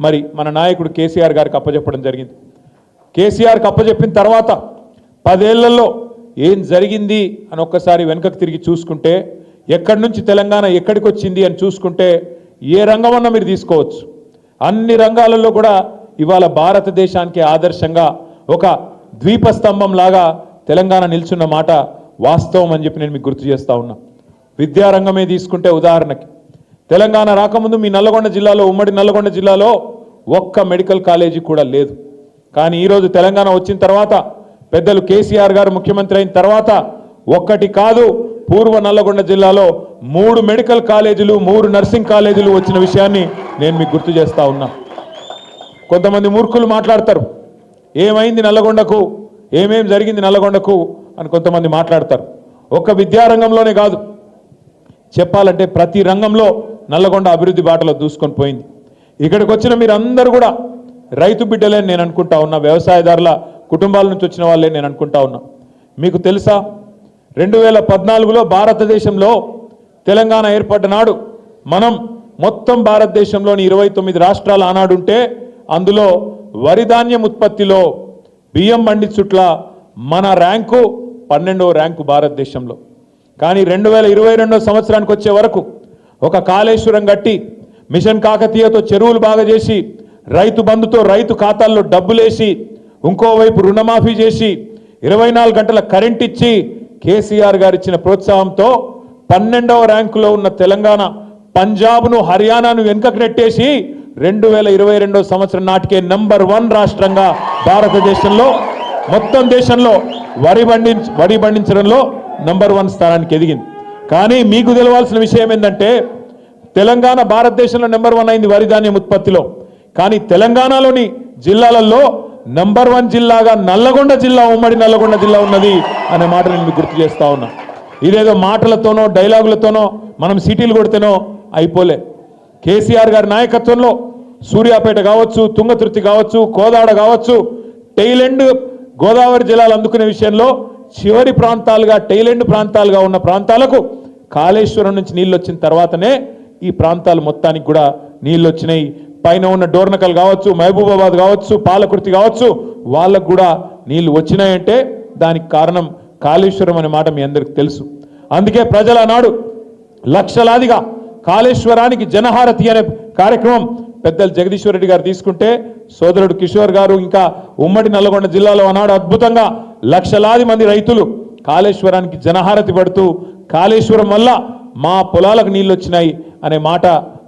మరి మన నాయకుడు కేసీఆర్ గారికి అప్పచెప్పడం జరిగింది. కేసీఆర్కి అప్పచెప్పిన తర్వాత 10 ఏళ్లలో ఏం జరిగింది అని ఒక్కసారి వెనుకకు తిరిగి చూసుకుంటే, ఎక్కడి నుంచి తెలంగాణ ఎక్కడికి వచ్చింది అని చూసుకుంటే ఏ రంగమన్నా మీరు తీసుకోవచ్చు. అన్ని రంగాలలో కూడా ఇవాళ భారతదేశానికి ఆదర్శంగా ఒక ద్వీపస్తంభం లాగా తెలంగాణ నిల్చున్న మాట వాస్తవం అని చెప్పి నేను మీకు గుర్తు చేస్తా ఉన్నా. విద్యారంగమే తీసుకుంటే ఉదాహరణకి తెలంగాణ రాకముందు మీ నల్లగొండ జిల్లాలో, ఉమ్మడి నల్లగొండ జిల్లాలో ఒక్క మెడికల్ కాలేజీ కూడా లేదు. కానీ ఈరోజు తెలంగాణ వచ్చిన తర్వాత, పెద్దలు కేసీఆర్ గారు ముఖ్యమంత్రి అయిన తర్వాత ఒక్కటి కాదు, పూర్వ నల్లగొండ జిల్లాలో 3 మెడికల్ కాలేజీలు, 3 నర్సింగ్ కాలేజీలు వచ్చిన విషయాన్ని నేను మీకు గుర్తు చేస్తా ఉన్నా. కొంతమంది మూర్ఖులు మాట్లాడతారు, ఏమైంది నల్లగొండకు, ఏమేం జరిగింది నల్లగొండకు అని కొంతమంది మాట్లాడతారు. ఒక్క విద్యారంగంలోనే కాదు, చెప్పాలంటే ప్రతి రంగంలో నల్లగొండ అభివృద్ధి బాటలో దూసుకొని పోయింది. ఇక్కడికి వచ్చిన మీరందరూ కూడా రైతు బిడ్డలే నేను అనుకుంటా ఉన్నా, వ్యవసాయదారుల కుటుంబాల నుంచి వచ్చిన వాళ్ళే నేను అనుకుంటా ఉన్నా. మీకు తెలుసా, 2014లో భారతదేశంలో తెలంగాణ ఏర్పడ్డ నాడు మనం మొత్తం భారతదేశంలోని 29 రాష్ట్రాలు ఆనాడుంటే అందులో వరి ధాన్యం ఉత్పత్తిలో బియ్యం పండించుట్ల మన ర్యాంకు 12వ ర్యాంకు భారతదేశంలో. కానీ 2022 సంవత్సరానికి వచ్చే వరకు ఒక కాళేశ్వరం కట్టి, మిషన్ కాకతీయతో చెరువులు బాగా చేసి, రైతు బంధుతో రైతు ఖాతాల్లో డబ్బులేసి, ఇంకోవైపు రుణమాఫీ చేసి, 24 గంటల కరెంట్ ఇచ్చి, కేసీఆర్ గారు ఇచ్చిన ప్రోత్సాహంతో 12వ ర్యాంకులో ఉన్న తెలంగాణ పంజాబ్ను, హర్యానాను వెనుకకు నెట్టేసి 2022 సంవత్సరం నాటికే నంబర్ 1 రాష్ట్రంగా భారతదేశంలో, మొత్తం దేశంలో వరి పండించడంలో నంబర్ 1 స్థానానికి ఎదిగింది. కానీ మీకు తెలవాల్సిన విషయం ఏంటంటే, తెలంగాణ భారతదేశంలో నంబర్ 1 అయింది వరి ధాన్యం ఉత్పత్తిలో. కానీ తెలంగాణలోని జిల్లాలలో నంబర్ 1 జిల్లాగా నల్లగొండ జిల్లా, ఉమ్మడి నల్లగొండ జిల్లా ఉన్నది అనే మాట నేను మీకు గుర్తు చేస్తా ఉన్నా. ఇదేదో మాటలతోనో డైలాగులతోనో మనం సిటీలు కొడితేనో అయిపోలే. కేసీఆర్ గారి నాయకత్వంలో సూర్యాపేట కావచ్చు, తుంగతుర్తి కావచ్చు, కోదాడ కావచ్చు, టైలెండ్ గోదావరి జిల్లాలు అందుకునే విషయంలో చివరి ప్రాంతాలుగా, టైలెండ్ ప్రాంతాలుగా ఉన్న ప్రాంతాలకు కాళేశ్వరం నుంచి నీళ్ళు వచ్చిన తర్వాతనే ఈ ప్రాంతాలు మొత్తానికి కూడా నీళ్ళు వచ్చినాయి. పైన ఉన్న డోర్నకల్ కావచ్చు, మహబూబాబాద్ కావచ్చు, పాలకుర్తి కావచ్చు, వాళ్ళకు కూడా నీళ్లు వచ్చినాయంటే దానికి కారణం కాళేశ్వరం అనే మాట మీ అందరికి తెలుసు. అందుకే ప్రజల నాడు లక్షలాదిగా కాళేశ్వరానికి జనహారతి అనే కార్యక్రమం పెద్దలు జగదీశ్వర్ రెడ్డి గారు తీసుకుంటే, సోదరుడు కిషోర్ గారు, ఇంకా ఉమ్మడి నల్లగొండ జిల్లాలో ఆనాడు అద్భుతంగా లక్షలాది మంది రైతులు కాళేశ్వరానికి జనహారతి పడుతూ, కాళేశ్వరం వల్ల మా పొలాలకు నీళ్ళు వచ్చినాయి అనే మాట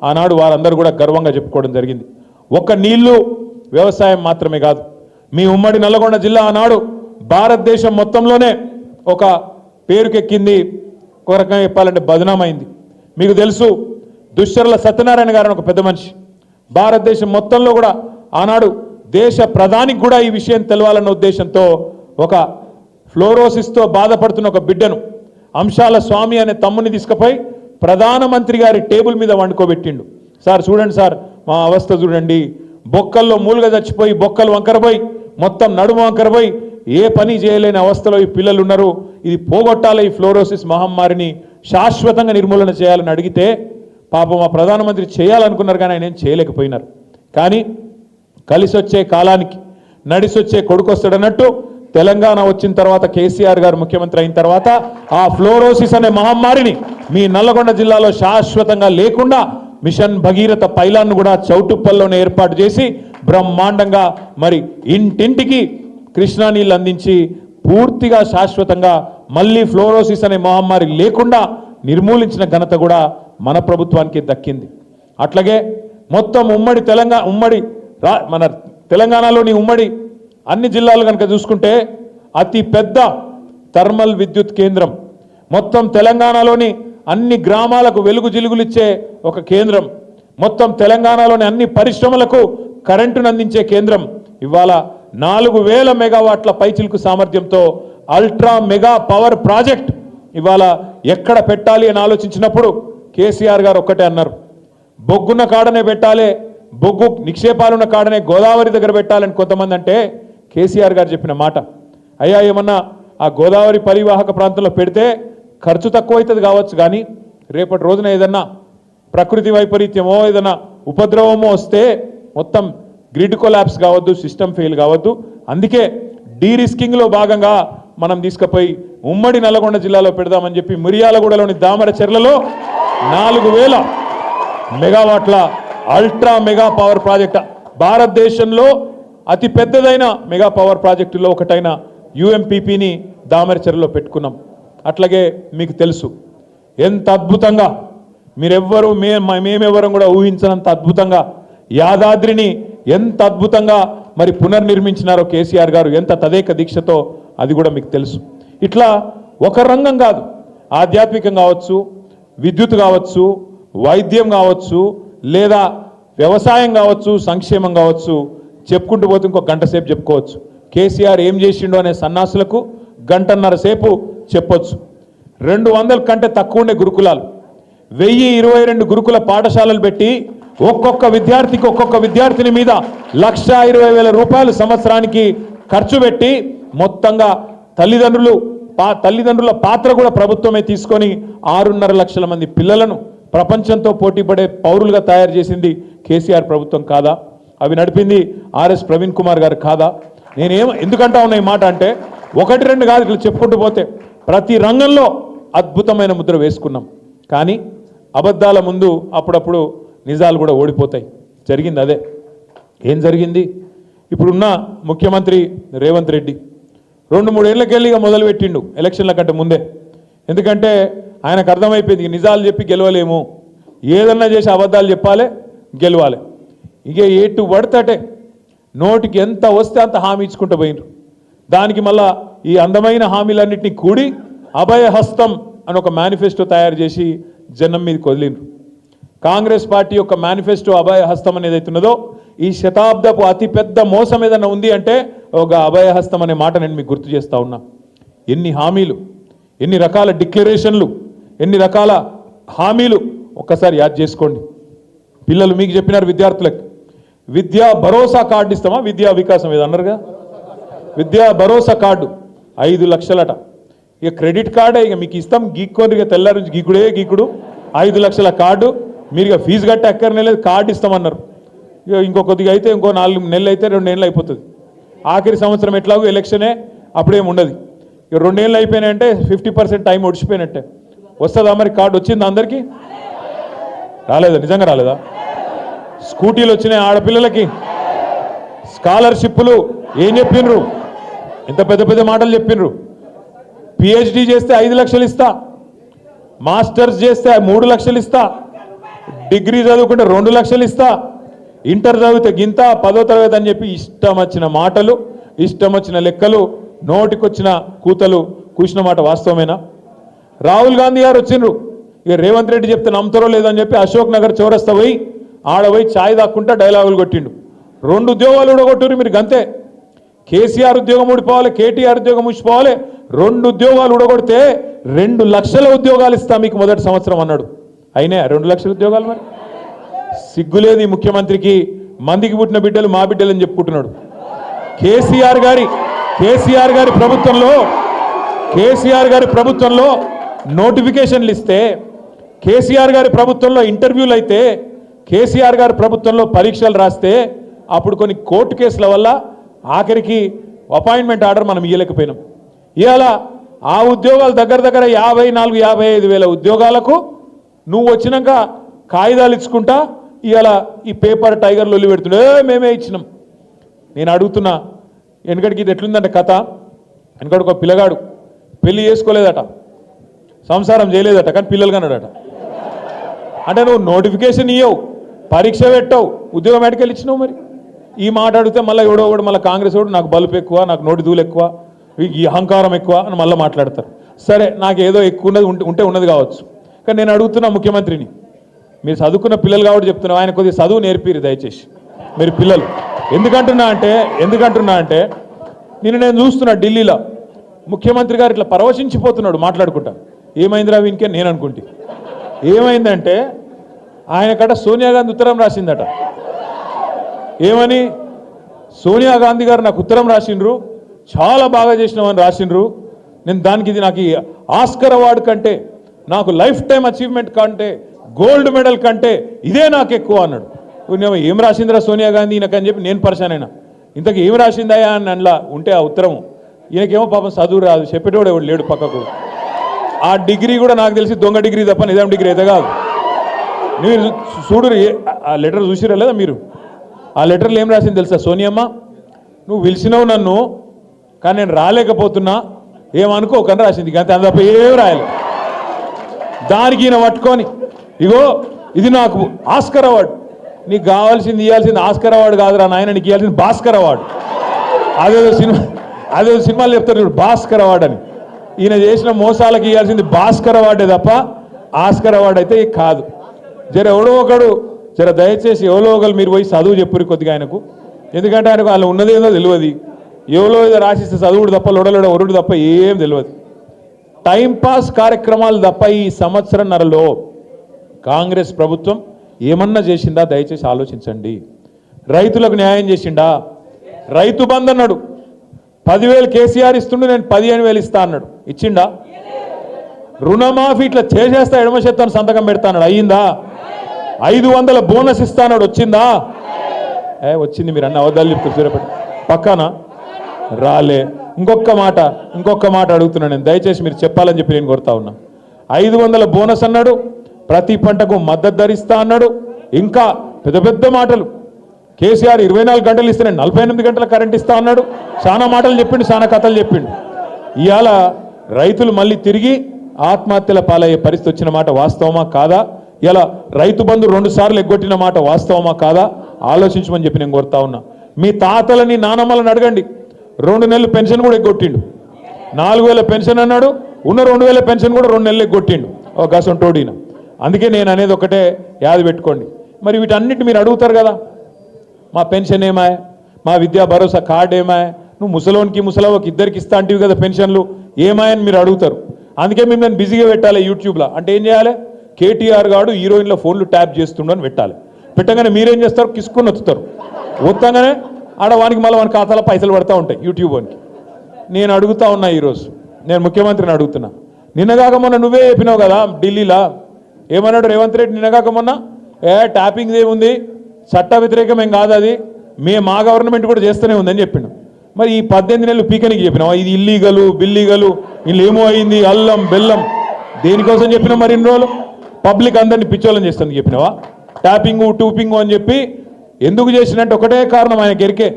ఆనాడు వారందరూ కూడా గర్వంగా చెప్పుకోవడం జరిగింది. ఒక్క నీళ్లు వ్యవసాయం మాత్రమే కాదు, మీ ఉమ్మడి నల్లగొండ జిల్లా ఆనాడు భారతదేశం మొత్తంలోనే ఒక పేరుకెక్కింది, ఒక రకంగా చెప్పాలంటే బదనామైంది. మీకు తెలుసు, దుశ్చర్ల సత్యనారాయణ గారు ఒక పెద్ద మనిషి, భారతదేశం మొత్తంలో కూడా ఆనాడు దేశ ప్రధానికి కూడా ఈ విషయం తెలవాలన్న ఉద్దేశంతో ఒక ఫ్లోరోసిస్తో బాధపడుతున్న ఒక బిడ్డను, అంశాల స్వామి అనే తమ్ముని తీసుకుపోయి ప్రధానమంత్రి గారి టేబుల్ మీద వండుకోబెట్టిండు. సార్ చూడండి సార్, మా అవస్థ చూడండి, బొక్కల్లో మూలుగా చచ్చిపోయి, బొక్కలు వంకరపోయి, మొత్తం నడుము వంకరపోయి, ఏ పని చేయలేని అవస్థలో ఈ పిల్లలు ఉన్నారు. ఇది పోగొట్టాలి, ఈ ఫ్లోరోసిస్ మహమ్మారిని శాశ్వతంగా నిర్మూలన చేయాలని అడిగితే పాపం మా ప్రధానమంత్రి చేయాలనుకున్నారు, కానీ ఆయన ఏం చేయలేకపోయినారు. కానీ కలిసి వచ్చే కాలానికి నడిసొచ్చే కొడుకొస్తాడన్నట్టు తెలంగాణ వచ్చిన తర్వాత, కేసీఆర్ గారు ముఖ్యమంత్రి అయిన తర్వాత ఆ ఫ్లోరోసిస్ అనే మహమ్మారిని మీ నల్లగొండ జిల్లాలో శాశ్వతంగా లేకుండా మిషన్ భగీరథ పైలాన్ను కూడా చౌటుప్పల్లోనే ఏర్పాటు చేసి బ్రహ్మాండంగా మరి ఇంటింటికి కృష్ణా నీళ్ళు అందించి పూర్తిగా శాశ్వతంగా మళ్ళీ ఫ్లోరోసిస్ అనే మహమ్మారి లేకుండా నిర్మూలించిన ఘనత కూడా మన ప్రభుత్వానికి దక్కింది. అట్లాగే మొత్తం మన తెలంగాణలోని ఉమ్మడి అన్ని జిల్లాలు కనుక చూసుకుంటే అతి పెద్ద థర్మల్ విద్యుత్ కేంద్రం, మొత్తం తెలంగాణలోని అన్ని గ్రామాలకు వెలుగు జిలుగులిచ్చే ఒక కేంద్రం, మొత్తం తెలంగాణలోని అన్ని పరిశ్రమలకు కరెంటును అందించే కేంద్రం, ఇవాళ 4000 మెగావాట్ల పైచిలుకు సామర్థ్యంతో అల్ట్రా మెగా పవర్ ప్రాజెక్ట్ ఇవాళ ఎక్కడ పెట్టాలి అని ఆలోచించినప్పుడు కేసీఆర్ గారు ఒక్కటే అన్నారు, బొగ్గున్న కాడనే పెట్టాలి, బొగ్గు నిక్షేపాలున్న కాడనే గోదావరి దగ్గర పెట్టాలని కొంతమంది అంటే, కేసీఆర్ గారు చెప్పిన మాట, అయ్యా ఏమన్నా ఆ గోదావరి పరివాహక ప్రాంతంలో పెడితే ఖర్చు తక్కువ అవుతుంది కావచ్చు, కానీ రేపటి రోజున ఏదన్నా ప్రకృతి వైపరీత్యమో ఏదన్నా ఉపద్రవమో వస్తే మొత్తం గ్రిడ్ కొలాప్స్ కావద్దు, సిస్టమ్ ఫెయిల్ కావద్దు. అందుకే డీరిస్కింగ్లో భాగంగా మనం తీసుకుపోయి ఉమ్మడి నల్గొండ జిల్లాలో పెడదామని చెప్పి మిర్యాలగూడలోని దామరచెర్లలో 4000 మెగావాట్ల అల్ట్రా మెగా పవర్ ప్రాజెక్ట్, భారతదేశంలో అతి పెద్దదైన మెగా పవర్ ప్రాజెక్టులో ఒకటైన యుఎంపీపీని దామరచెర్లలో పెట్టుకున్నాం. అట్లాగే మీకు తెలుసు ఎంత అద్భుతంగా మీరెవ్వరూ మేమెవ్వరం కూడా ఊహించనంత అద్భుతంగా యాదాద్రిని ఎంత అద్భుతంగా మరి పునర్నిర్మించినారో కేసీఆర్ గారు, ఎంత తదేక దీక్షతో, అది కూడా మీకు తెలుసు. ఇట్లా ఒక రంగం కాదు, ఆధ్యాత్మికం కావచ్చు, విద్యుత్ కావచ్చు, వైద్యం కావచ్చు, లేదా వ్యవసాయం కావచ్చు, సంక్షేమం కావచ్చు, చెప్పుకుంటూ పోతే ఇంకో గంట సేపు చెప్పుకోవచ్చు. కేసీఆర్ ఏం చేసిండో అనే సన్నాసులకు గంటన్నర సేపు చెప్పొచ్చు. 200 కంటే తక్కువ ఉండే గురుకులాలు, 1022 గురుకుల పాఠశాలలు పెట్టి ఒక్కొక్క విద్యార్థిని మీద 1,20,000 రూపాయలు సంవత్సరానికి ఖర్చు పెట్టి మొత్తంగా తల్లిదండ్రుల పాత్ర కూడా ప్రభుత్వమే తీసుకొని 6.5 లక్షల మంది పిల్లలను ప్రపంచంతో పోటీపడే పౌరులుగా తయారు చేసింది కేసీఆర్ ప్రభుత్వం కాదా? అవి నడిపింది ఆర్ఎస్ ప్రవీణ్ కుమార్ గారు కాదా? ఎందుకంటా ఉన్న ఈ మాట అంటే 1-2 కాదు, ఇట్లా చెప్పుకుంటూ పోతే ప్రతి రంగంలో అద్భుతమైన ముద్ర వేసుకున్నాం. కానీ అబద్ధాల ముందు అప్పుడప్పుడు నిజాలు కూడా ఓడిపోతాయి. జరిగింది అదే. ఏం జరిగింది? ఇప్పుడున్న ముఖ్యమంత్రి రేవంత్ రెడ్డి 2-3 ఏళ్ళకెళ్ళిగా మొదలుపెట్టిండు ఎలక్షన్ల కంటే ముందే. ఎందుకంటే ఆయనకు అర్థమైపోయింది నిజాలు చెప్పి గెలవలేము, ఏదన్నా చేసి అబద్ధాలు చెప్పాలి, గెలవాలి. ఇక ఎటు పడితే నోటికి ఎంత వస్తే అంత హామీ ఇచ్చుకుంటూ పోయినరు. దానికి మళ్ళా ఈ అందమైన హామీలన్నింటినీ కూడి అభయహస్తం అని ఒక మేనిఫెస్టో తయారు చేసి జనం మీదకి వదిలిండ్రు. కాంగ్రెస్ పార్టీ యొక్క మేనిఫెస్టో అభయహస్తం అనేది అవుతున్నదో, ఈ శతాబ్దపు అతిపెద్ద మోసం ఏదన్నా ఉంది అంటే ఒక అభయహస్తం అనే మాట నేను మీకు గుర్తు చేస్తా ఉన్నా. ఎన్ని హామీలు, ఎన్ని రకాల డిక్లరేషన్లు, ఎన్ని రకాల హామీలు ఒక్కసారి యాద్ చేసుకోండి. పిల్లలు మీకు చెప్పినారు, విద్యార్థులకు విద్యా భరోసా కార్డు ఇస్తామా, విద్యా వికాసం ఏదో అన్నారుగా, విద్యా భరోసా కార్డు 5 లక్షలట. ఇక క్రెడిట్ కార్డే ఇక మీకు ఇస్తాం, గీక్కొని ఇక తెల్లారి నుంచి గీకుడు 5 లక్షల కార్డు, మీరు ఇక ఫీజు కట్టే అక్కర్నేలేదు, కార్డు ఇస్తామన్నారు. ఇక ఇంకో కొద్దిగా అయితే ఇంకో 4 నెలలు అయితే 2 ఏళ్ళు అయిపోతుంది. ఆఖరి సంవత్సరం ఎట్లాగో ఎలక్షనే, అప్పుడేమి ఉండదు. ఇక 2 ఏళ్ళు అయిపోయినాయంటే 50% టైం ఒడిచిపోయినట్టే. వస్తుందా మరి? కార్డు వచ్చిందా అందరికీ? రాలేదా? నిజంగా రాలేదా? స్కూటీలు వచ్చినాయి ఆడపిల్లలకి, స్కాలర్షిప్లు ఏం చెప్పిండ్రు, ఇంత పెద్ద పెద్ద మాటలు చెప్పిండ్రు. పిహెచ్డి చేస్తే 5 లక్షలు ఇస్తా, మాస్టర్స్ చేస్తే 3 లక్షలు ఇస్తా, డిగ్రీ చదువుకుంటే 2 లక్షలు ఇస్తా, ఇంటర్ చదివితే గింత, 10వ తరగతి అని చెప్పి ఇష్టం వచ్చిన మాటలు, ఇష్టం వచ్చిన లెక్కలు, నోటికొచ్చిన కూతలు కూసిన మాట వాస్తవమేనా? రాహుల్ గాంధీ గారు వచ్చిండ్రు, ఇక రేవంత్ రెడ్డి చెప్తే నమ్ముతారో లేదని చెప్పి అశోక్ నగర్ చౌరస్తా పోయి ఆడపోయి ఛాయ్ దాక్కుంటా డైలాగులు కొట్టిండు. 2 ఉద్యోగాలు ఊడగొట్టురు మీరు గంతే. కేసీఆర్ ఉద్యోగం ఊడిపోవాలి, కేటీఆర్ ఉద్యోగం ఊడిపోవాలి. 2 ఉద్యోగాలు ఊడగొడితే 2 లక్షల ఉద్యోగాలు ఇస్తా మీకు మొదటి సంవత్సరం అన్నాడు. అయినా 2 లక్షల ఉద్యోగాలు? మరి సిగ్గులేదు ఈ ముఖ్యమంత్రికి. మందికి పుట్టిన బిడ్డలు మా బిడ్డలని చెప్పుకుంటున్నాడు. కేసీఆర్ గారి ప్రభుత్వంలో నోటిఫికేషన్లు ఇస్తే, కేసీఆర్ గారి ప్రభుత్వంలో ఇంటర్వ్యూలు అయితే, కేసీఆర్ గారి ప్రభుత్వంలో పరీక్షలు రాస్తే, అప్పుడు కొన్ని కోర్టు కేసుల వల్ల ఆఖరికి అపాయింట్మెంట్ ఆర్డర్ మనం ఇవ్వలేకపోయినాం. ఇవాళ ఆ ఉద్యోగాలు దగ్గర 54-55 వేల ఉద్యోగాలకు నువ్వు వచ్చినాక కాగితాలు ఇచ్చుకుంటా ఇవాళ ఈ పేపర్ టైగర్ లొల్లి పెడుతుండే మేమే ఇచ్చినాం. నేను అడుగుతున్నా, వెనకడికి ఇది ఎట్లుందంటే కథ, వెనకడికి ఒక పిల్లగాడు పెళ్లి చేసుకోలేదట, సంసారం చేయలేదట, కానీ పిల్లలు కన్నాడట. అంటే నువ్వు నోటిఫికేషన్ ఇవ్వవు, పరీక్ష పెట్టవు, ఉద్యోగం ఎక్కడికి ఇచ్చినావు? మరి ఈ మాట అడిగితే మళ్ళీ ఎవడో మళ్ళీ కాంగ్రెస్ వాడు నాకు బలుపు ఎక్కువ, నాకు నోటి దూలు ఎక్కువ, ఈ అహంకారం ఎక్కువ అని మళ్ళీ మాట్లాడతారు. సరే, నాకు ఏదో ఎక్కువ ఉంటే ఉన్నది కావచ్చు, కానీ నేను అడుగుతున్నా ముఖ్యమంత్రిని, మీరు చదువుకున్న పిల్లలు కాబట్టి చెప్తున్నా, ఆయన కొద్దిగా చదువు నేర్పిరు దయచేసి మీరు పిల్లలు. ఎందుకంటున్నా అంటే నేను చూస్తున్నా ఢిల్లీలో ముఖ్యమంత్రి గారు ఇట్లా పరవశించిపోతున్నాడు మాట్లాడుకుంటా. ఏమైందిరా వీనికే నేను అనుకుంటే. ఏమైందంటే ఆయన కట సోనియా గాంధీ ఉత్తరం రాసిందట. ఏమని? సోనియా గాంధీ గారు నాకు ఉత్తరం రాసిండ్రు, చాలా బాగా చేసినామని రాసిండ్రు, నేను దానికి ఇది నాకు ఆస్కర్ అవార్డు కంటే, నాకు లైఫ్ టైం అచీవ్మెంట్ కంటే, గోల్డ్ మెడల్ కంటే ఇదే నాకు ఎక్కువ అన్నాడు. ఏం రాసిందిరా సోనియా గాంధీ ఈయనకని చెప్పి నేను పరిశాన్ అయినా. ఇంతకు ఏం రాసిందాయా అని అందులో ఉంటే ఆ ఉత్తరం ఈయనకేమో పాపం చదువు రాదు, చెప్పేటోడు ఎవడు లేడు పక్కకు. ఆ డిగ్రీ కూడా నాకు తెలిసి దొంగ డిగ్రీ తప్ప నిజాం డిగ్రీ అయితే కాదు. మీరు చూడు ఆ లెటర్ చూసిరా లేదా మీరు? ఆ లెటర్లో ఏం రాసింది తెలుసా సోనియమ్మ? నువ్వు పిలిచినావు నన్ను, కానీ నేను రాలేకపోతున్నా, ఏమనుకోకని రాసింది. అంతే, అంత తప్ప ఏం రాయలేదు. దానికి ఈయన పట్టుకొని ఇగో ఇది నాకు ఆస్కర్ అవార్డు, నీకు కావాల్సింది ఇవ్వాల్సింది ఆస్కర్ అవార్డు కాదురా నాయన, నీకు ఇవ్వాల్సింది భాస్కర్ అవార్డు. అదేదో సినిమాలు చెప్తారు చూడు భాస్కర్ అవార్డు అని. ఈయన చేసిన మోసాలకు ఇవ్వాల్సింది భాస్కర్ అవార్డే తప్ప ఆస్కర్ అవార్డు అయితే కాదు. జర ఎవడో ఒకడు జర దయచేసి ఎవరో ఒకరు మీరు పోయి చదువు చెప్పురు కొద్దిగా ఆయనకు. ఎందుకంటే ఆయనకు వాళ్ళు ఉన్నదేందో తెలియదు, ఎవరో ఏదో రాసిస్తే చదువుడు తప్ప లొడలోడ ఒరుడు తప్ప ఏం తెలియదు. టైంపాస్ కార్యక్రమాలు తప్ప ఈ సంవత్సరంన్నరలో కాంగ్రెస్ ప్రభుత్వం ఏమన్నా చేసిందా? దయచేసి ఆలోచించండి. రైతులకు న్యాయం చేసిండా? రైతు బంధు అన్నాడు, 10,000 కేసీఆర్ ఇస్తుండే, నేను 15,000 ఇస్తా అన్నాడు, ఇచ్చిండా? రుణమాఫీ ఇట్లా చేసేస్తా ఎడమ చేత్తాను సంతకం పెడతా అన్నాడు, అయ్యిందా? 500 బోనస్ ఇస్తా అన్నాడు, వచ్చిందా? వచ్చింది. మీరు అన్న అవద్దాలు చెప్తారు సూర్యపేట పక్కన రాలే. ఇంకొక మాట అడుగుతున్నాను నేను, దయచేసి మీరు చెప్పాలని చెప్పి నేను కోరుతా ఉన్నా. 500 బోనస్ అన్నాడు, ప్రతి పంటకు మద్దతు ధరిస్తా అన్నాడు, ఇంకా పెద్ద పెద్ద మాటలు. కేసీఆర్ 24 గంటలు ఇస్తే నేను 48 గంటల కరెంట్ ఇస్తా అన్నాడు. చాలా మాటలు చెప్పిండు, చాలా కథలు చెప్పిండు. ఇవాళ రైతులు మళ్ళీ తిరిగి ఆత్మహత్యల పాలయ్యే పరిస్థితి వచ్చిన మాట వాస్తవమా కాదా? ఇలా రైతు బంధు 2 సార్లు ఎగ్గొట్టిన మాట వాస్తవమా కాదా? ఆలోచించమని చెప్పి నేను కోరుతా ఉన్నా. మీ తాతలని నానమ్మలను అడగండి, 2 నెలలు పెన్షన్ కూడా ఎగ్గొట్టిండు. 4,000 పెన్షన్ అన్నాడు, ఉన్న 2,000 పెన్షన్ కూడా 2 నెలలు ఎగ్గొట్టిండు ఒక గసంటోడిన. అందుకే నేను అనేది ఒకటే యాద పెట్టుకోండి. మరి వీటన్నిటి మీరు అడుగుతారు కదా, మా పెన్షన్ ఏమాయ, మా విద్యా భరోసా కార్డు ఏమాయ, నువ్వు ముసలోనికి ముసలవ్వకి ఇద్దరికి ఇస్తా అంటివి కదా పెన్షన్లు ఏమాయని మీరు అడుగుతారు. అందుకే మిమ్మల్ని బిజీగా పెట్టాలి యూట్యూబ్లో. అంటే ఏం చేయాలి? కేటీఆర్ గాడు హీరోయిన్ల ఫోన్లు ట్యాప్ చేస్తుండని పెట్టాలి. పెట్టగానే మీరేం చేస్తారు? కిసుకొని వత్తుతారు. వస్తాగానే ఆడవానికి మళ్ళీ వాని ఖాతాలో పైసలు పడతా ఉంటాయి యూట్యూబ్ వానికి. నేను అడుగుతా ఉన్నా, ఈరోజు నేను ముఖ్యమంత్రిని అడుగుతున్నా. నిన్నగాక మొన్న నువ్వే చెప్పినావు కదా ఢిల్లీలో, ఏమన్నాడు రేవంత్ రెడ్డి నిన్నగాక మొన్న? ట్యాపింగ్ ఏముంది, చట్ట వ్యతిరేకం ఏం కాదు, అది మా గవర్నమెంట్ కూడా చేస్తూనే ఉందని చెప్పిండు. మరి ఈ 18 నెలలు పీకనికి చెప్పినావా ఇది ఇల్లీగలు బిల్లీగలు, వీళ్ళు ఏమో అయింది అల్లం బెల్లం, దేనికోసం చెప్పినా? మరి ఇన్ని రోజులు పబ్లిక్ అందరినీ పిచ్చోళ్ళని చేస్తుంది చెప్పినావా? ట్యాపింగు టూపింగు అని చెప్పి ఎందుకు చేసినట్టు ఒకటే కారణం ఆయనకి ఎరికే.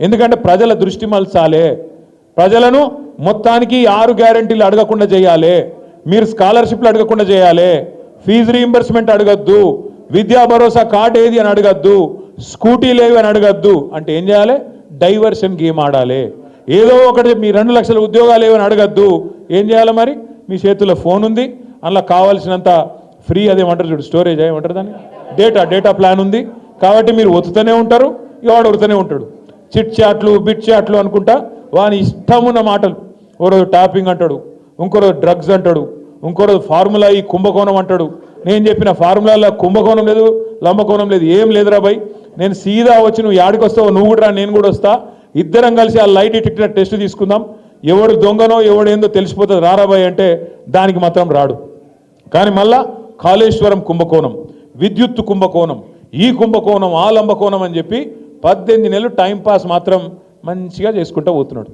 ఎందుకంటే ప్రజల దృష్టి మలచాలే, ప్రజలను మొత్తానికి 6 గ్యారెంటీలు అడగకుండా చేయాలి, మీరు స్కాలర్షిప్లు అడగకుండా చేయాలి, ఫీజు రీయింబర్స్మెంట్ అడగద్దు, విద్యా భరోసా కార్డు ఏది అని అడగద్దు, స్కూటీలు ఏవి అని అడగద్దు. అంటే ఏం చేయాలి? డైవర్షన్ గేమ్ ఆడాలి. ఏదో ఒకటి మీ 2 లక్షల ఉద్యోగాలు ఏవని అడగద్దు. ఏం చేయాలి మరి? మీ చేతుల్లో ఫోన్ ఉంది, అందులో కావాల్సినంత ఫ్రీ అదేమంటారు చూడు, స్టోరేజ్ ఏమంటారు దాన్ని, డేటా ప్లాన్ ఉంది. కాబట్టి మీరు ఒత్తుతూనే ఉంటారు, వాడు ఒరుతూనే ఉంటాడు. చిట్ చాట్లు బిట్ చాట్లు అనుకుంటా వాని ఇష్టమున్న మాటలు. ఓ రోజు టాపింగ్ అంటాడు, ఇంకో రోజు డ్రగ్స్ అంటాడు, ఇంకో రోజు ఫార్ములా ఈ కుంభకోణం అంటాడు. నేను చెప్పిన ఫార్ములాలో కుంభకోణం లేదు, లంబకోణం లేదు, ఏం లేదురా భయ్. నేను సీదా వచ్చి నువ్వు యాడికి వస్తావో నువ్వు కూడా రా, నేను కూడా వస్తా, ఇద్దరం కలిసి ఆ లైట్ డిటెక్టర్ టెస్ట్ తీసుకుందాం, ఎవడు దొంగనో ఎవడేందో తెలిసిపోతుంది రారాబాయ్ అంటే దానికి మాత్రం రాడు. కానీ మళ్ళా కాళేశ్వరం కుంభకోణం, విద్యుత్ కుంభకోణం, ఈ కుంభకోణం ఆ లంబకోణం అని చెప్పి 18 నెలలు టైంపాస్ మాత్రం మంచిగా చేసుకుంటూ పోతున్నాడు.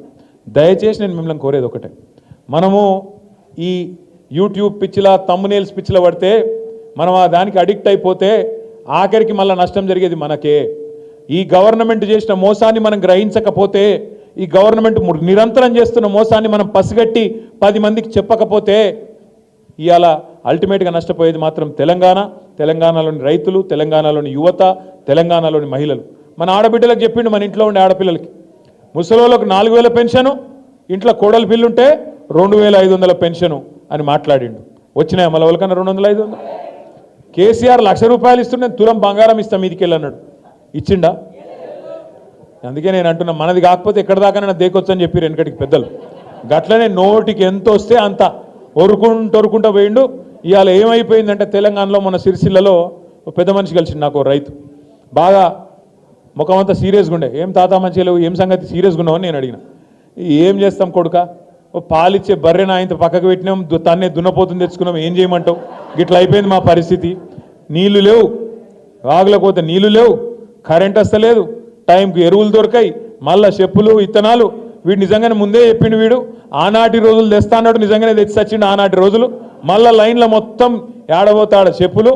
దయచేసి నేను మిమ్మల్ని కోరేది ఒకటే, మనము ఈ యూట్యూబ్ పిచ్చిలా తమ్మునేల్స్ పిచ్చిలా పడితే మనం ఆ దానికి అడిక్ట్ అయిపోతే ఆఖరికి మళ్ళీ నష్టం జరిగేది మనకే. ఈ గవర్నమెంట్ చేసిన మోసాన్ని మనం గ్రహించకపోతే, ఈ గవర్నమెంట్ నిరంతరం చేస్తున్న మోసాన్ని మనం పసిగట్టి 10 మందికి చెప్పకపోతే ఇవాళ అల్టిమేట్గా నష్టపోయేది మాత్రం తెలంగాణలోని రైతులు, తెలంగాణలోని యువత, తెలంగాణలోని మహిళలు. మన ఆడబిడ్డలకు చెప్పిండు, మన ఇంట్లో ఉండే ఆడపిల్లలకి, ముసలోళ్ళకు 4,000 పెన్షను, ఇంట్లో కోడల పిల్లుంటే 2,500 పెన్షను అని మాట్లాడిండు. వచ్చినాయి మళ్ళీ వాళ్ళకన్నా 200 500. కేసీఆర్ ₹1,00,000 ఇస్తుండే తులం బంగారం ఇస్తాం మీదికి వెళ్ళన్నాడు, ఇచ్చిండా? అందుకే నేను అంటున్నా, మనది కాకపోతే ఎక్కడ దాకా దేకొచ్చు అని చెప్పారు వెనకటికి పెద్దలు. గట్లనే నోటికి ఎంత వస్తే అంత ఒరుకుంటూ పోయిండు. ఇవాళ ఏమైపోయిందంటే తెలంగాణలో మన సిరిసిల్లలో పెద్ద మనిషి కలిసిండు నాకు, రైతు, బాగా ముఖం అంతా సీరియస్గా ఉండే. ఏం తాత మంచిగా లేవు, ఏం సంగతి సీరియస్గా ఉన్నావు అని నేను అడిగిన. ఏం చేస్తాం కొడుక, పాలిచ్చే బర్రెన ఇంత పక్కకు పెట్టినాం, తన్నే దున్నపోతుంది తెచ్చుకున్నాం, ఏం చేయమంటావు, గిట్లా అయిపోయింది మా పరిస్థితి, నీళ్లు లేవు, వాగులకు పోతే నీళ్లు లేవు, కరెంట్ వస్తలేదు, టైంకి ఎరువులు దొరకాయి, మళ్ళా చెప్పులు ఇత్తనాలు. వీడు నిజంగానే ముందే చెప్పిండు, వీడు ఆనాటి రోజులు తెస్తా అన్నాడు, నిజంగానే తెచ్చి వచ్చిండు ఆనాటి రోజులు. మళ్ళా లైన్లో మొత్తం ఏడబోతాడ చెప్పులు,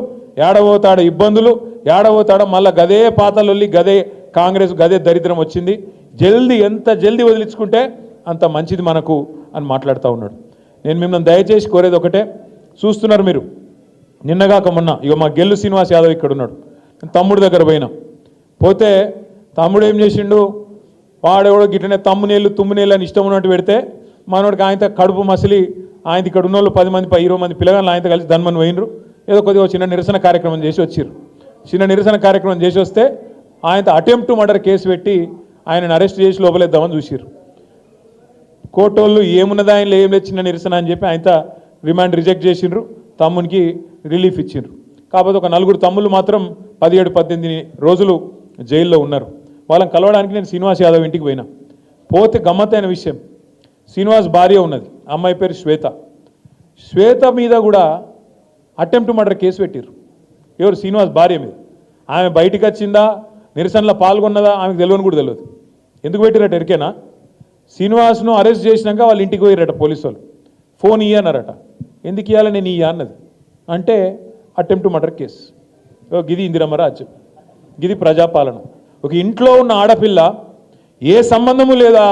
ఏడబోతాడ ఇబ్బందులు, ఏడబోతాడ మళ్ళా గదే పాతలొల్లి, గదే కాంగ్రెస్, గదే దరిద్రం వచ్చింది. జల్దీ ఎంత జల్దీ వదిలించుకుంటే అంత మంచిది మనకు అని మాట్లాడుతూ ఉన్నాడు. నేను మిమ్మల్ని దయచేసి కోరేది ఒకటే, చూస్తున్నారు మీరు, నిన్నగాక మొన్న ఇక మా గెల్లు శ్రీనివాస్ యాదవ్ ఇక్కడ ఉన్నాడు, తమ్ముడు దగ్గర పోతే తమ్ముడు ఏం చేసిండు, వాడెవడో గిట్టనే తమ్మునేళ్ళు తుమ్మునేళ్ళు అని ఇష్టం ఉన్నట్టు పెడితే మనోడికి ఆయనతో కడుపు మసిలి ఆయన ఇక్కడ ఉన్న వాళ్ళు 10 మంది 20 మంది పిల్లగాళ్ళు ఆయనతో కలిసి ధన్మని పోయినరు. ఏదో కొద్దిగా చిన్న నిరసన కార్యక్రమం చేసి వచ్చిర్రు. చిన్న నిరసన కార్యక్రమం చేసి వస్తే ఆయనతో అటెంప్ట్ టు మర్డర్ కేసు పెట్టి ఆయనను అరెస్ట్ చేసి లోపలేద్దామని చూసిర్రు. కోర్టోళ్ళు ఏమున్నదా ఆయనలో ఏం లేదు, చిన్న నిరసన అని చెప్పి ఆయనతో రిమాండ్ రిజెక్ట్ చేసిండ్రు, తమ్మునికి రిలీఫ్ ఇచ్చిండ్రు. కాకపోతే ఒక 4 తమ్ముళ్ళు మాత్రం 17-18 రోజులు జైల్లో ఉన్నారు. వాళ్ళని కలవడానికి నేను శ్రీనివాస్ యాదవ్ ఇంటికి పోతే గమ్మత్తైన విషయం, శ్రీనివాస్ భార్య ఉన్నది, అమ్మాయి పేరు శ్వేత. శ్వేత మీద కూడా అటెంప్ట్ మర్డర్ కేసు పెట్టిర్రు. ఎవరు? శ్రీనివాస్ భార్య మీద. ఆమె బయటికి వచ్చిందా, నిరసనలో పాల్గొన్నదా ఆమెకు తెలియని కూడా తెలియదు. ఎందుకు పెట్టిరట ఎరికేనా? శ్రీనివాస్ను అరెస్ట్ చేసినాక వాళ్ళ ఇంటికి పోయిరట పోలీసు వాళ్ళు, ఫోన్ ఇయ్యన్నారట. ఎందుకు ఇవ్వాలి, నేను ఇయ్య అన్నది. అంటే అటెంప్ట్ మర్డర్ కేసు. గిది ఇందిరమ్మ రాజ్యం, గిది ప్రజాపాలన. ఒక ఇంట్లో ఉన్న ఆడపిల్ల ఏ సంబంధము లేదా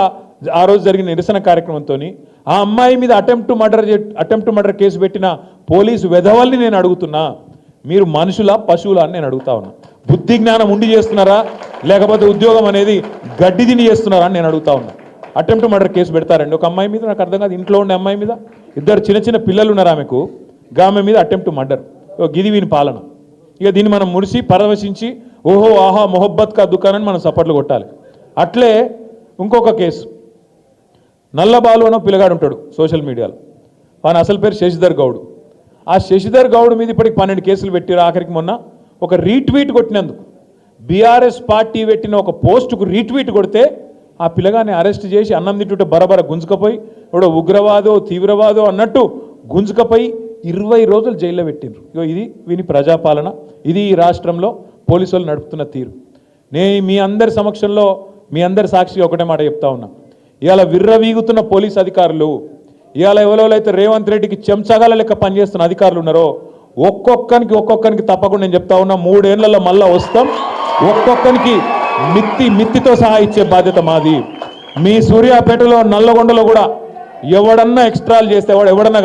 ఆ రోజు జరిగిన నిరసన కార్యక్రమంతో ఆ అమ్మాయి మీద అటెంప్ట్ మర్డర్ కేసు పెట్టిన పోలీసు వెధవల్ని నేను అడుగుతున్నా, మీరు మనుషులా పశువులా అని నేను అడుగుతా ఉన్నా. బుద్ధి జ్ఞానం ఉండి చేస్తున్నారా, లేకపోతే ఉద్యోగం అనేది గడ్డి తిని చేస్తున్నారా అని నేను అడుగుతా ఉన్నా. అటెంప్ట్ మర్డర్ కేసు పెడతారండి ఒక అమ్మాయి మీద? నాకు అర్థం కాదు. ఇంట్లో ఉండే అమ్మాయి మీద, 2 చిన్న చిన్న పిల్లలు ఉన్నారు ఆమెకు, ఆమె మీద అటెంప్ట్ మర్డర్. గిది వీని పాలన. ఇక దీన్ని మనం మురిసి పరవశించి ఓహో ఆహా మొహబ్బత్ కా దుకాణాన్ని మనం సపోర్ట్లు కొట్టాలి. అట్లే ఇంకొక కేసు, నల్లబాలు అనో పిల్లగాడు ఉంటాడు సోషల్ మీడియాలో, వాని అసలు పేరు శశిధర్ గౌడ్. ఆ శశిధర్ గౌడ్ మీద ఇప్పటికి 12 కేసులు పెట్టారు. ఆఖరికి మొన్న ఒక రీట్వీట్ కొట్టినందుకు, బీఆర్ఎస్ పార్టీ పెట్టిన ఒక పోస్టుకు రీట్వీట్ కొడితే ఆ పిల్లగాన్ని అరెస్ట్ చేసి అన్నం తింటుంటే బరబర గుంజుకపోయి ఎవడో ఉగ్రవాదో తీవ్రవాదో అన్నట్టు గుంజుకపోయి 20 రోజులు జైల్లో పెట్టిండ్రు. ఇది వీని ప్రజాపాలన. ఇది ఈ రాష్ట్రంలో పోలీసు వాళ్ళు నడుపుతున్న తీరు. నేను మీ అందరి సమక్షంలో, మీ అందరి సాక్షిగా ఒకటే మాట చెప్తా ఉన్నా, ఇవాళ విర్రవీగుతున్న పోలీస్ అధికారులు, ఇవాళ ఎవరైతే రేవంత్ రెడ్డికి చెంచగాల లెక్క పనిచేస్తున్న అధికారులు ఉన్నారో ఒక్కొక్కరికి తప్పకుండా నేను చెప్తా ఉన్నా, 3 ఏళ్లలో మళ్ళా వస్తాం. ఒక్కొక్కరికి మిత్తితో సహా ఇచ్చే బాధ్యత మాది. మీ సూర్యాపేటలో నల్లగొండలో కూడా ఎవడన్నా ఎక్స్ట్రాలు చేస్తే ఎవడన్నా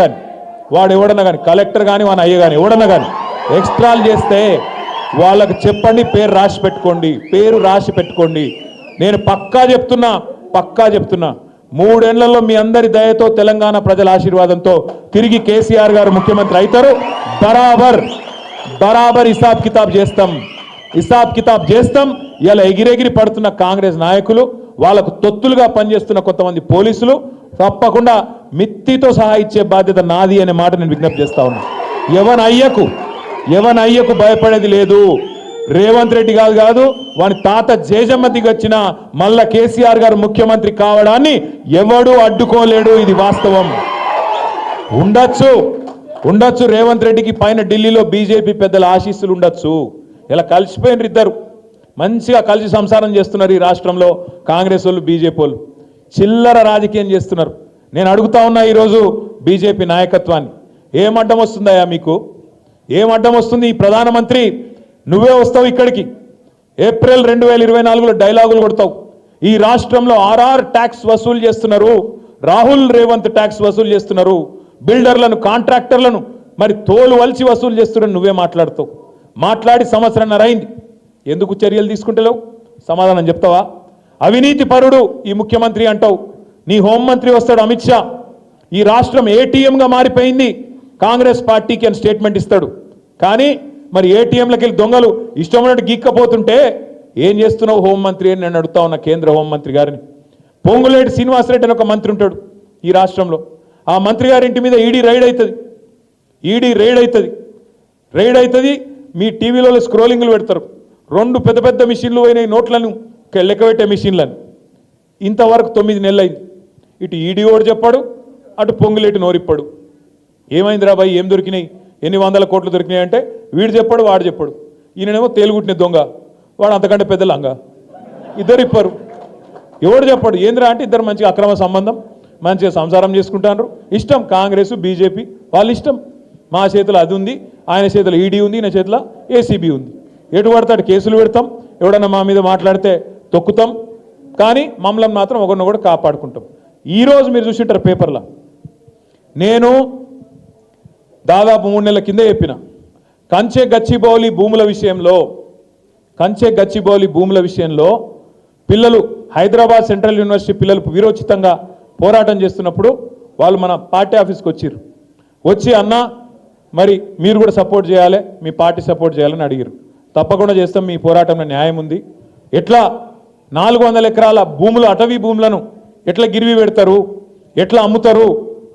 కానీ కలెక్టర్ కానీ వాని అయ్య కానీ ఎవడన్నా కానీ ఎక్స్ట్రాలు చేస్తే వాళ్ళకు చెప్పండి, పేరు రాసి పెట్టుకోండి. నేను పక్కా చెప్తున్నా 3 ఏళ్లలో మీ అందరి దయతో, తెలంగాణ ప్రజల ఆశీర్వాదంతో తిరిగి కేసీఆర్ గారు ముఖ్యమంత్రి అవుతారు. బరాబర్ హిసాబ్ కితాబ్ చేస్తాం. ఇలా ఎగిరెగిరి పడుతున్న కాంగ్రెస్ నాయకులు, వాళ్ళకు తొత్తులుగా పనిచేస్తున్న కొంతమంది పోలీసులు తప్పకుండా మిత్తితో సహా ఇచ్చే బాధ్యత నాది అనే మాట నేను విజ్ఞప్తి చేస్తా ఉన్నా. ఎవన్ అయ్యకు భయపడేది లేదు. రేవంత్ రెడ్డి కాదు వాని తాత జేజమ్మ దిగొచ్చిన మళ్ళా కేసీఆర్ గారు ముఖ్యమంత్రి కావడాన్ని ఎవడూ అడ్డుకోలేడు. ఇది వాస్తవం. ఉండొచ్చు రేవంత్ రెడ్డికి పైన ఢిల్లీలో బీజేపీ పెద్దల ఆశీస్సులు ఉండొచ్చు. ఇలా కలిసిపోయినారు, ఇద్దరు మంచిగా కలిసి సంసారం చేస్తున్నారు ఈ రాష్ట్రంలో. కాంగ్రెస్ వాళ్ళు బీజేపీ వాళ్ళు చిల్లర రాజకీయం చేస్తున్నారు. నేను అడుగుతా ఉన్నా ఈరోజు బీజేపీ నాయకత్వాన్ని, ఏం అడ్డం వస్తుందయ్యా మీకు? ఏం అడ్డం వస్తుంది? ఈ ప్రధానమంత్రి నువ్వే వస్తావు ఇక్కడికి, ఏప్రిల్ 2024లో డైలాగులు కొడతావు. ఈ రాష్ట్రంలో RR ట్యాక్స్ వసూలు చేస్తున్నారు, రాహుల్ రేవంత్ ట్యాక్స్ వసూలు చేస్తున్నారు, బిల్డర్లను కాంట్రాక్టర్లను మరి తోలు వలిచి వసూలు చేస్తున్నారు. నువ్వే మాట్లాడుతావు. మాట్లాడి సంవత్సరంన్నర అయింది. ఎందుకు చర్యలు తీసుకుంటలేవు? సమాధానం చెప్తావా? అవినీతి పరుడు ఈ ముఖ్యమంత్రి అంటావు. నీ హోంమంత్రి వస్తాడు అమిత్ షా, ఈ రాష్ట్రం ATMగా మారిపోయింది కాంగ్రెస్ పార్టీకి అని స్టేట్మెంట్ ఇస్తాడు. కానీ మరి ATMలకి వెళ్ళి దొంగలు ఇష్టం ఉన్నట్టు గీక్కపోతుంటే ఏం చేస్తున్నావు హోంమంత్రి అని నేను అడుగుతా ఉన్న కేంద్ర హోంమంత్రి గారిని. పొంగులేటి శ్రీనివాసరెడ్డి అని ఒక మంత్రి ఉంటాడు ఈ రాష్ట్రంలో. ఆ మంత్రి గారి ఇంటి మీద ఈడీ రైడ్ అవుతుంది. మీ టీవీలో స్క్రోలింగ్లు పెడతారు. 2 పెద్ద మిషన్లు పోయినాయి, నోట్లను లెక్కబెట్టే మిషన్లను. ఇంతవరకు 9 నెలలు అయింది. ఇటు ఈడీ ఓడు చెప్పాడు, అటు పొంగులేటి నోరిప్పాడు. ఏమైంది రాబాయి, ఏం దొరికినాయి, ఎన్ని 100 కోట్లు దొరికినాయి అంటే వీడు చెప్పాడు, వాడు చెప్పాడు. ఈయనేమో తేలుగుట్టిన దొంగ, వాడు అంతకంటే పెద్ద లంగా. ఇద్దరు ఇప్పరు. ఎవడు చెప్పాడు ఏంద్రా అంటే ఇద్దరు మంచిగా అక్రమ సంబంధం, మంచిగా సంసారం చేసుకుంటారు. ఇష్టం కాంగ్రెస్ బీజేపీ వాళ్ళ ఇష్టం. మా చేతిలో అది ఉంది, ఆయన చేతిలో ఈడీ ఉంది, ఈయన చేతిలో ఏసీబీ ఉంది. ఎటు పడతాడు కేసులు పెడతాం, ఎవడన్నా మా మీద మాట్లాడితే తొక్కుతాం, కానీ మమ్మల్ని మాత్రం ఒకరిని కూడా కాపాడుకుంటాం. ఈరోజు మీరు చూసింటారు పేపర్లో, నేను దాదాపు 3 నెలల కింద చెప్పిన కంచె గచ్చిబౌలి భూముల విషయంలో పిల్లలు హైదరాబాద్ సెంట్రల్ యూనివర్సిటీ పిల్లలు విరోచితంగా పోరాటం చేస్తున్నప్పుడు వాళ్ళు మన పార్టీ ఆఫీస్కి వచ్చి అన్న మరి మీరు కూడా సపోర్ట్ చేయాలి, మీ పార్టీ సపోర్ట్ చేయాలని అడిగారు. తప్పకుండా చేస్తాం, మీ పోరాటంలో న్యాయం ఉంది. ఎట్లా 400 ఎకరాల భూములు అటవీ భూములను ఎట్లా గిరివి పెడతారు, ఎట్లా అమ్ముతారు,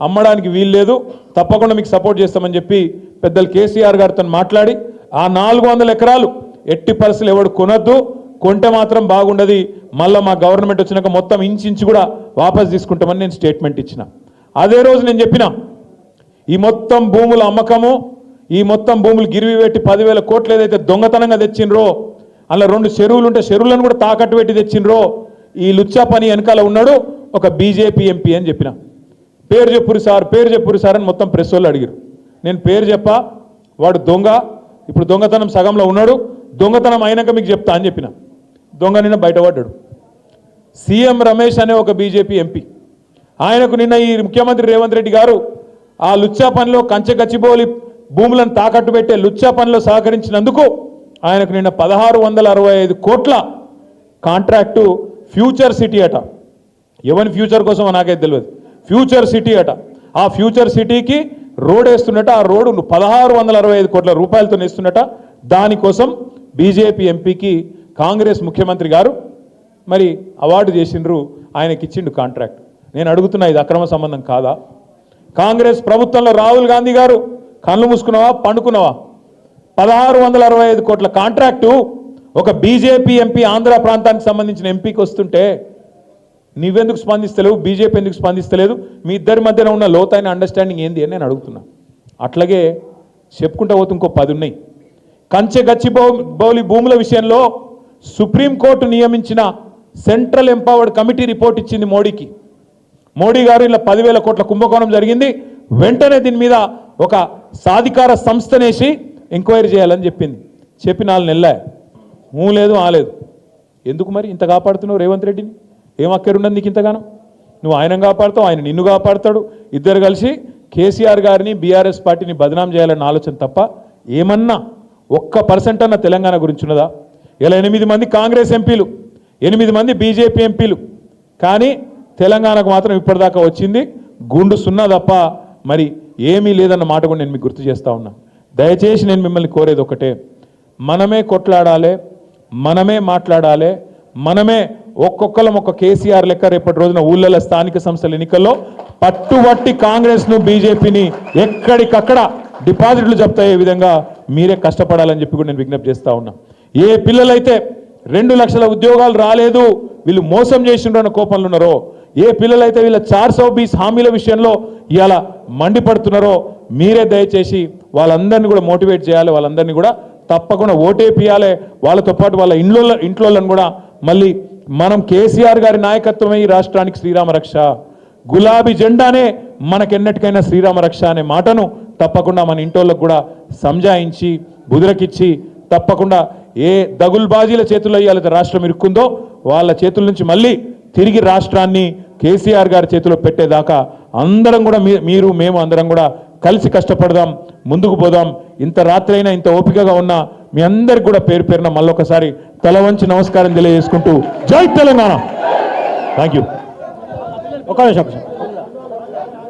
అమ్మడానికి వీలు లేదు, తప్పకుండా మీకు సపోర్ట్ చేస్తామని చెప్పి పెద్దలు కేసీఆర్ గారితో మాట్లాడి ఆ 400 ఎకరాలు ఎట్టి పరిస్థితులు ఎవడు కొనొద్దు, కొంటే మాత్రం బాగుండదు, మళ్ళీ మా గవర్నమెంట్ వచ్చినాక మొత్తం ఇంచు కూడా వాపస్ తీసుకుంటామని నేను స్టేట్మెంట్ ఇచ్చిన. అదే రోజు నేను చెప్పిన ఈ మొత్తం భూముల అమ్మకము, ఈ మొత్తం భూములు గిరివి పెట్టి 10,000 కోట్లు ఏదైతే దొంగతనంగా తెచ్చిండ్రో, అలా 2 చెరువులు ఉంటే చెరువులను కూడా తాకట్టు పెట్టి తెచ్చిండ్రో, ఈ లుచ్చా పని వెనకాల ఉన్నాడు ఒక బీజేపీ ఎంపీ అని చెప్పిన. పేరు చెప్పురు సార్ అని మొత్తం ప్రెస్ వాళ్ళు అడిగారు. నేను పేరు చెప్పా, వాడు దొంగ, ఇప్పుడు దొంగతనం సగంలో ఉన్నాడు, దొంగతనం అయినాక మీకు చెప్తా అని చెప్పిన. దొంగ నిన్న బయటపడ్డాడు. సీఎం రమేష్ అనే ఒక బీజేపీ ఎంపీ, ఆయనకు నిన్న ఈ ముఖ్యమంత్రి రేవంత్ రెడ్డి గారు ఆ లుచ్చా పనిలో కంచె గచ్చిబౌలి భూములను తాకట్టు పెట్టే లుచ్చా పనిలో సహకరించినందుకు ఆయనకు నిన్న 1665 కోట్ల కాంట్రాక్టు ఫ్యూచర్ సిటీ అట. ఎవరి ఫ్యూచర్ కోసం నాకైతే తెలియదు, ఫ్యూచర్ సిటీ అట. ఆ ఫ్యూచర్ సిటీకి రోడ్ వేస్తున్నట, ఆ రోడ్డు 1665 కోట్ల రూపాయలతో వేస్తున్నట. దానికోసం బీజేపీ ఎంపీకి కాంగ్రెస్ ముఖ్యమంత్రి గారు మరి అవార్డు చేసిండ్రు, ఆయనకి ఇచ్చిండు కాంట్రాక్ట్. నేను అడుగుతున్నా, ఇది అక్రమ సంబంధం కాదా? కాంగ్రెస్ ప్రభుత్వంలో రాహుల్ గాంధీ గారు కళ్ళు మూసుకున్నావా పండుకున్నావా? 1665 కోట్ల కాంట్రాక్టు ఒక బీజేపీ ఎంపీ ఆంధ్ర ప్రాంతానికి సంబంధించిన ఎంపీకి వస్తుంటే నువ్వెందుకు స్పందిస్తలేవు, బీజేపీ ఎందుకు స్పందిస్తలేదు? మీ ఇద్దరి మధ్యన ఉన్న లోతైన అండర్స్టాండింగ్ ఏంది అని నేను అడుగుతున్నా. అట్లాగే చెప్పుకుంటా పోతే ఇంకో 10 ఉన్నాయి. కంచె గచ్చిబౌలి భూముల విషయంలో సుప్రీంకోర్టు నియమించిన సెంట్రల్ ఎంపవర్డ్ కమిటీ రిపోర్ట్ ఇచ్చింది మోడీకి. మోడీ గారు ఇలా 10,000 కోట్ల కుంభకోణం జరిగింది, వెంటనే దీని మీద ఒక సాధికార సంస్థనేసి ఎంక్వైరీ చేయాలని చెప్పింది. చెప్పి 4 నెలలే లేదు ఆలేదు. ఎందుకు మరి ఇంత కాపాడుతున్నావు రేవంత్ రెడ్డిని? ఏం అక్కరున్నది నీకు ఇంతగానో? నువ్వు ఆయన కాపాడుతావు, ఆయన నిన్ను కాపాడుతాడు. ఇద్దరు కలిసి కేసీఆర్ గారిని బీఆర్ఎస్ పార్టీని బదనాం చేయాలన్న ఆలోచన తప్ప ఏమన్నా 1% అన్న తెలంగాణ గురించి ఉన్నదా? ఇలా 8 మంది కాంగ్రెస్ ఎంపీలు, 8 మంది బీజేపీ ఎంపీలు, కానీ తెలంగాణకు మాత్రం ఇప్పటిదాకా వచ్చింది గుండు సున్నా తప్ప మరి ఏమీ లేదన్న మాట కూడా నేను మీకు గుర్తు చేస్తూ ఉన్నా. దయచేసి నేను మిమ్మల్ని కోరేది ఒకటే, మనమే కొట్లాడాలి, మనమే మాట్లాడాలి, మనమే ఒక్కొక్కరం ఒక్క కేసీఆర్ లెక్క రేపటి రోజున ఊళ్ళలో స్థానిక సంస్థల ఎన్నికల్లో పట్టుబట్టి కాంగ్రెస్ను బీజేపీని ఎక్కడికక్కడ డిపాజిట్లు జప్తయ్యే విధంగా మీరే కష్టపడాలని చెప్పి కూడా నేను విజ్ఞప్తి చేస్తూ ఉన్నా. ఏ పిల్లలైతే 2 లక్షల ఉద్యోగాలు రాలేదు, వీళ్ళు మోసం చేసిండ్రు అన్న కోపంలో ఉన్నారో, ఏ పిల్లలైతే వీళ్ళ 420 హామీల విషయంలో ఇవాళ మండిపడుతున్నారో, మీరే దయచేసి వాళ్ళందరినీ కూడా మోటివేట్ చేయాలి, వాళ్ళందరినీ కూడా తప్పకుండా ఓటేపియాలి. వాళ్ళతో పాటు వాళ్ళ ఇంట్లోలను కూడా మళ్ళీ మనం కేసీఆర్ గారి నాయకత్వమే ఈ రాష్ట్రానికి శ్రీరామ రక్ష, గులాబీ జెండానే మనకెన్నటికైనా శ్రీరామ రక్ష అనే మాటను తప్పకుండా మన ఇంటోళ్ళకు కూడా సంజాయించి బుదిరకిచ్చి తప్పకుండా ఏ దగుల్బాజీల చేతుల్లో ఇవాళ రాష్ట్రం ఇరుక్కుందో వాళ్ళ చేతుల నుంచి మళ్ళీ తిరిగి రాష్ట్రాన్ని కేసీఆర్ గారి చేతిలో పెట్టేదాకా అందరం కూడా మీరు మేము అందరం కూడా కలిసి కష్టపడదాం, ముందుకు పోదాం. ఇంత రాత్రి అయినా ఇంత ఓపికగా ఉన్న మీ అందరికి కూడా పేరు పేరున మళ్ళొకసారి తల వంచి నమస్కారం తెలియజేసుకుంటూ జై తెలంగాణ. Thank you. ఒక నిమిషం.